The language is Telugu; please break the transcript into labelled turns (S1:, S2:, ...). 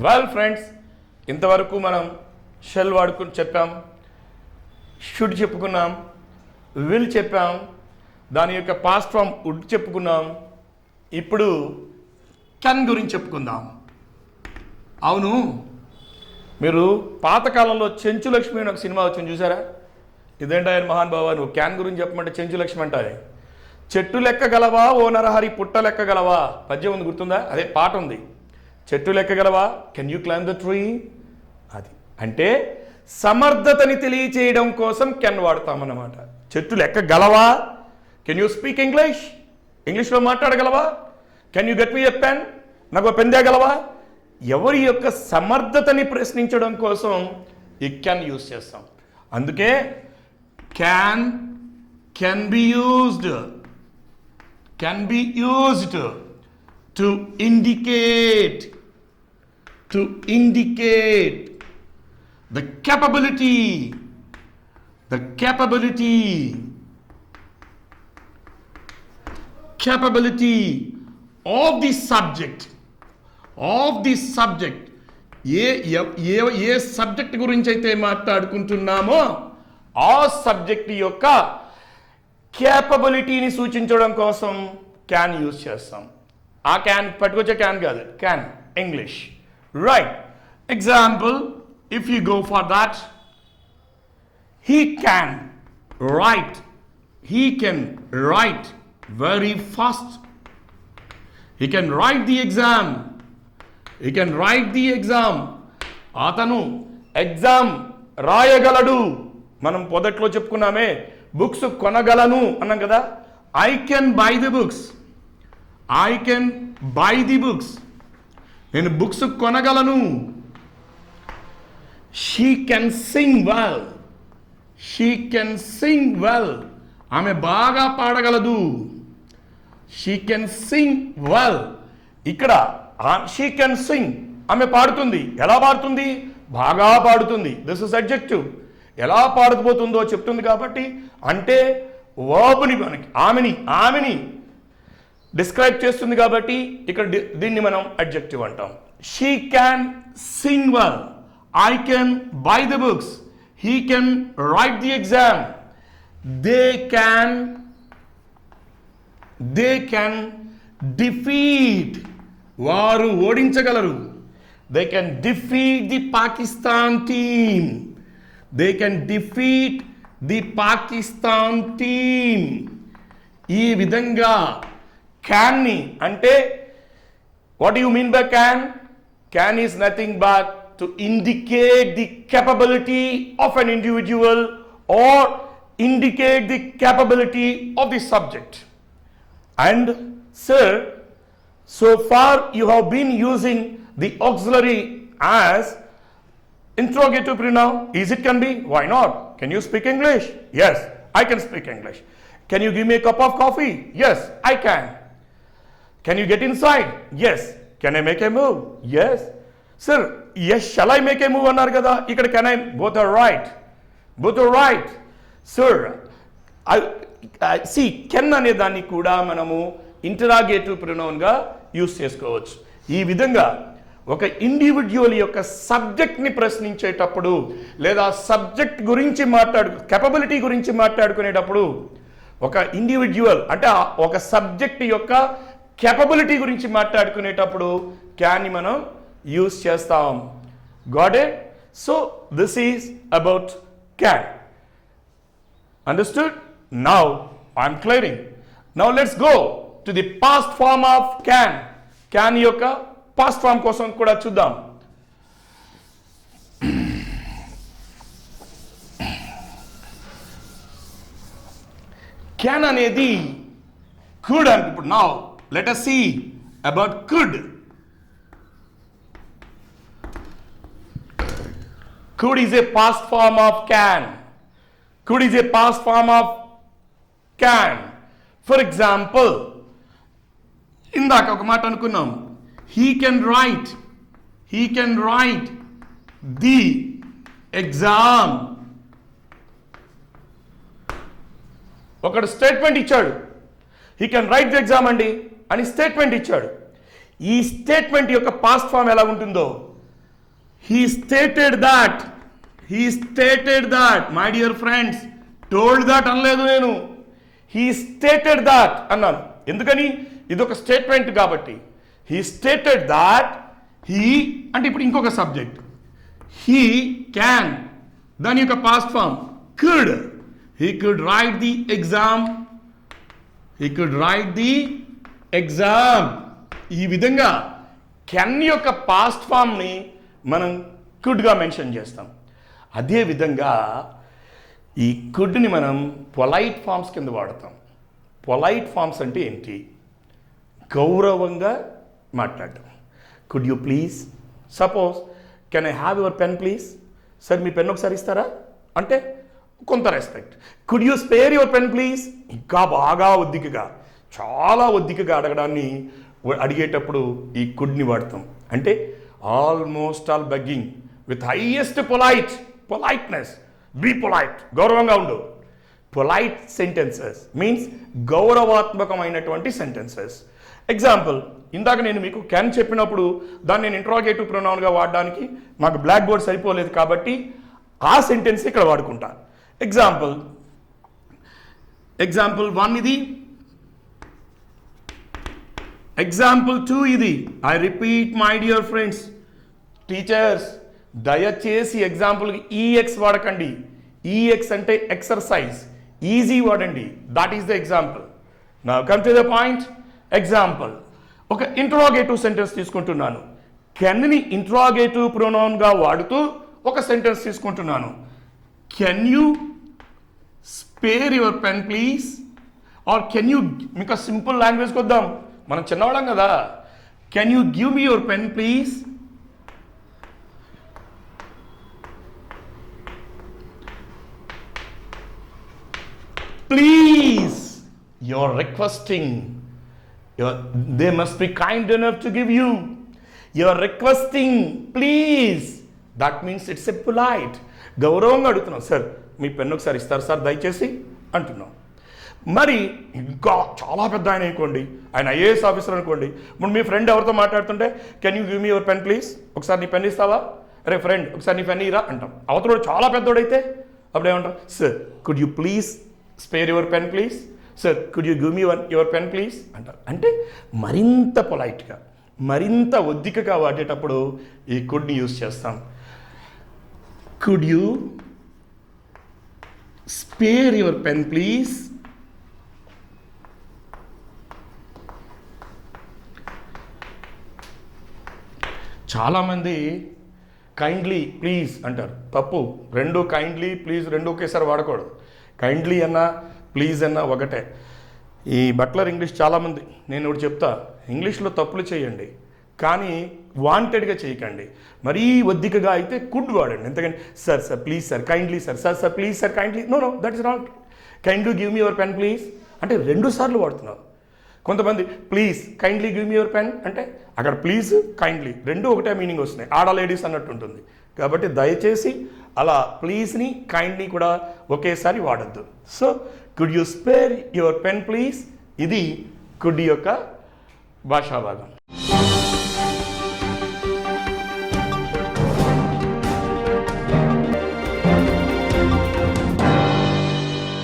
S1: వెల్ ఫ్రెండ్స్, ఇంతవరకు మనం షెల్ వాడుకుని చెప్పాం, షుడ్ చెప్పుకున్నాం, విల్ చెప్పాం, దాని యొక్క పాస్ట్ ఫామ్ వుడ్ చెప్పుకున్నాం. ఇప్పుడు కెన్ గురించి చెప్పుకుందాం. అవును, మీరు పాతకాలంలో చెంచు లక్ష్మి అని ఒక సినిమా వచ్చింది చూసారా? ఇదేంటి ఆయన మహాన్ బాబా, నువ్వు క్యాన్ గురించి చెప్పమంటే చెంచు లక్ష్మి అంటారే. చెట్టు లెక్కగలవా ఓ నరహరి పుట్ట లెక్కగలవా పద్యం ఉంది, గుర్తుందా? అదే పాట ఉంది. చెట్టు లెక్కగలవా, can you climb the tree. అది అంటే సమర్థతని తెలియచేయడం కోసం కెన్ వాడతామన్నమాట. చెట్టు లెక్కగలవా, కెన్ యూ స్పీక్ ఇంగ్లీష్, ఇంగ్లీష్లో మాట్లాడగలవా, can you get me a pen, నాకు పెన్ తేగలవా. ఎవరి యొక్క సమర్థతని ప్రశ్నించడం కోసం ఈ కెన్ యూజ్ చేస్తాం. అందుకే can be used to indicate the capability of the subject A subject గురించి అయితే మాట్లాడుకుంటున్నామో ఆ సబ్జెక్ట్ యొక్క క్యాపబిలిటీని సూచించడం కోసం క్యాన్ యూజ్ చేస్తాం. ఆ క్యాన్ పట్టుకొచ్చే క్యాన్ కాదు, can English. Right. Example, if you go for that, he can write very fast. He can write the exam. అతను ఎగ్జామ్ రాయగలడు. మనం మొదట్లో చెప్పుకున్నామే, బుక్స్ కొనగలను అన్నాం కదా. I can buy the books. నేను books కొనగలను. She can sing well. ఆమె బాగా పాడగలదు. She can sing well. ఇక్కడ she can sing, ఆమె పాడుతుంది. ఎలా పాడుతుంది? బాగా పాడుతుంది. This is adjective. ఎలా పాడకపోతుందో చెప్తుంది కాబట్టి, అంటే వర్బ్ని మనకి ఆమెని డిస్క్రైబ్ చేస్తుంది కాబట్టి ఇక్కడ దీన్ని మనం అడ్జెక్టివ్ అంటాం. She can sing well, I can buy the books, he can write the exam, they can defeat, వారు ఓడించగలరు. They can defeat the Pakistan team. ఈ విధంగా క్యాన్ని అంటే, what you mean by can? Can is nothing but to indicate the capability of an individual or indicate the capability of the subject. And sir, so far you have been using the auxiliary as interrogative pronoun. Is it can be? Why not? Can you speak English? Yes, I can speak English. Can you give me a cup of coffee? Yes, I can. Can you get inside? Yes. Can I make a move? Yes. Sir, yes, shall I make a move అన్నారు కదా. ఇక్కడ can I? Both are right. Sir, see, can అనే దాన్ని కూడా మనము ఇంటరాగేటివ్ ప్రొనౌన్గా యూజ్ చేసుకోవచ్చు. ఈ విధంగా ఒక ఇండివిజువల్ యొక్క సబ్జెక్ట్ని ప్రశ్నించేటప్పుడు, లేదా సబ్జెక్ట్ గురించి కెపబిలిటీ గురించి మాట్లాడుకునేటప్పుడు, ఒక ఇండివిజువల్ అంటే ఒక సబ్జెక్ట్ యొక్క కెపబిలిటీ గురించి మాట్లాడుకునేటప్పుడు క్యాన్ని మనం యూజ్ చేస్తాం. Got it? So this is about can. Understood? Now I am clearing. Now let's go to the past form of can. Can యొక్క పాస్ట్ ఫార్మ్ కోసం కూడా చూద్దాం. క్యాన్ అనేది could అని. ఇప్పుడు now let us see about could. Could is a past form of can. For example, ఇందాక ఒక మాట అనుకున్నాం, he can write the exam. ఒకడు స్టేట్మెంట్ ఇచ్చాడు, he can write the exam అని స్టేట్మెంట్ ఇచ్చాడు. ఈ స్టేట్మెంట్ యొక్క పాస్ట్ ఫామ్ ఎలా ఉంటుందో He stated that. He stated that. My dear friends, told that అనలేదు నేను. He stated that అన్నాను. ఎందుకని? ఇది ఒక స్టేట్మెంట్ కాబట్టి. He stated that he అంటే ఇప్పుడు ఇంకొక సబ్జెక్ట్. He can దాని యొక్క past form could. He could write the exam. He could write the exam. ఈ విధంగా కెన్ యొక్క పాస్ట్ ఫామ్ని మనం కుడ్గా మెన్షన్ చేస్తాం. అదేవిధంగా ఈ కుడ్ని మనం పొలైట్ ఫామ్స్ కింద వాడతాం. పొలైట్ ఫామ్స్ అంటే ఏంటి? గౌరవంగా మాట్లాడటం. Could you please, suppose can I have your pen please, sir me pen ఒకసారి ఇస్తారా అంటే కొంత respect. Could you spare your pen please, ఇంకా బాగా ఒద్దికగా, చాలా ఒద్దికగా అడిగేటప్పుడు ఈ కుడ్ని వాడతాం. అంటే almost all begging with highest politeness, be polite, గౌరవంగా ఉండు. పొలైట్ సెంటెన్సెస్ మీన్స్ గౌరవాత్మకమైనటువంటి సెంటెన్సెస్. ఎగ్జాంపుల్, ఇందాక నేను మీకు కెన్ చెప్పినప్పుడు దాన్ని నేను ఇంట్రాగేటివ్ ప్రొనౌన్గా వాడడానికి నాకు బ్లాక్ బోర్డ్ సరిపోలేదు కాబట్టి ఆ సెంటెన్స్ ఇక్కడ వాడుకుంటా. ఎగ్జాంపుల్ 1 ఇది, ఎగ్జాంపుల్ 2 ఇది. I repeat my dear friends, teachers దయచేసి ఎగ్జాంపుల్కి ఈఎక్స్ వాడకండి. ఈఎక్స్ అంటే ఎక్సర్సైజ్, ఈజీ వాడండి. That is the example. Now come to the point. Example, ఒక ఇంట్రాగేటివ్ సెంటెన్స్ తీసుకుంటున్నాను. కెన్ని ఇంట్రాగేటివ్ ప్రొనౌన్గా వాడుతూ ఒక సెంటెన్స్ తీసుకుంటున్నాను. Can you spare your pen please, are can you, మీకు సింపుల్ లాంగ్వేజ్కి వద్దాం, మనం చిన్నవాళ్ళం కదా. Can you give me your pen please. Please, you're requesting. They must be kind enough to give you. You're requesting, please. That means it's a polite. గౌరవంగా అడుగుతున్నాం. సార్ మీ పెన్ను ఒకసారి ఇస్తారు సార్ దయచేసి అంటున్నాం. మరి ఇంకా చాలా పెద్ద ఆయన అనుకోండి, ఆయన ఐఏఎస్ ఆఫీసర్ అనుకోండి. ఇప్పుడు మీ ఫ్రెండ్ ఎవరితో మాట్లాడుతుంటే can you give me your pen please, ఒకసారి నీ పెన్ ఇస్తావా, అరే ఫ్రెండ్ ఒకసారి నీ పెన్ ఇరా అంటాం. అవతలోడు చాలా పెద్దోడైతే అప్పుడు ఏమంటాం, sir could you please spare your pen please, sir could you give me your pen please అంటారు. అంటే మరింత పొలైట్గా, మరింత ఒద్దికగా వాడేటప్పుడు ఈ కుడ్ని యూజ్ చేస్తాం. Could you spare your pen please. చాలామంది కైండ్లీ ప్లీజ్ అంటారు, తప్పు. రెండు కైండ్లీ ప్లీజ్ రెండు ఒకేసారి వాడకూడదు. కైండ్లీ అన్నా ప్లీజ్ అన్నా ఒకటే. ఈ బట్లర్ ఇంగ్లీష్ చాలామంది, నేను ఇప్పుడు చెప్తా, ఇంగ్లీష్లో తప్పులు చేయండి కానీ వాంటెడ్గా చేయకండి. మరీ ఒద్దికగా అయితే కుడ్ వాడండి. ఎందుకంటే sir sir please sir kindly sir, sir sir please sir kindly, know that is not. Kind give me your pen please అంటే 2 సార్లు వాడుతున్నారు. కొంతమంది please kindly give me your pen అంటే అక్కడ ప్లీజ్ కైండ్లీ రెండు ఒకటే మీనింగ్ వస్తున్నాయి, ఆడ లేడీస్ అన్నట్టు ఉంటుంది. కాబట్టి దయచేసి అలా ప్లీజ్ని కైండ్ని కూడా ఒకేసారి వాడద్దు. So could you spare your pen please, ఇది కుడ్ యొక్క భాషా భాగం.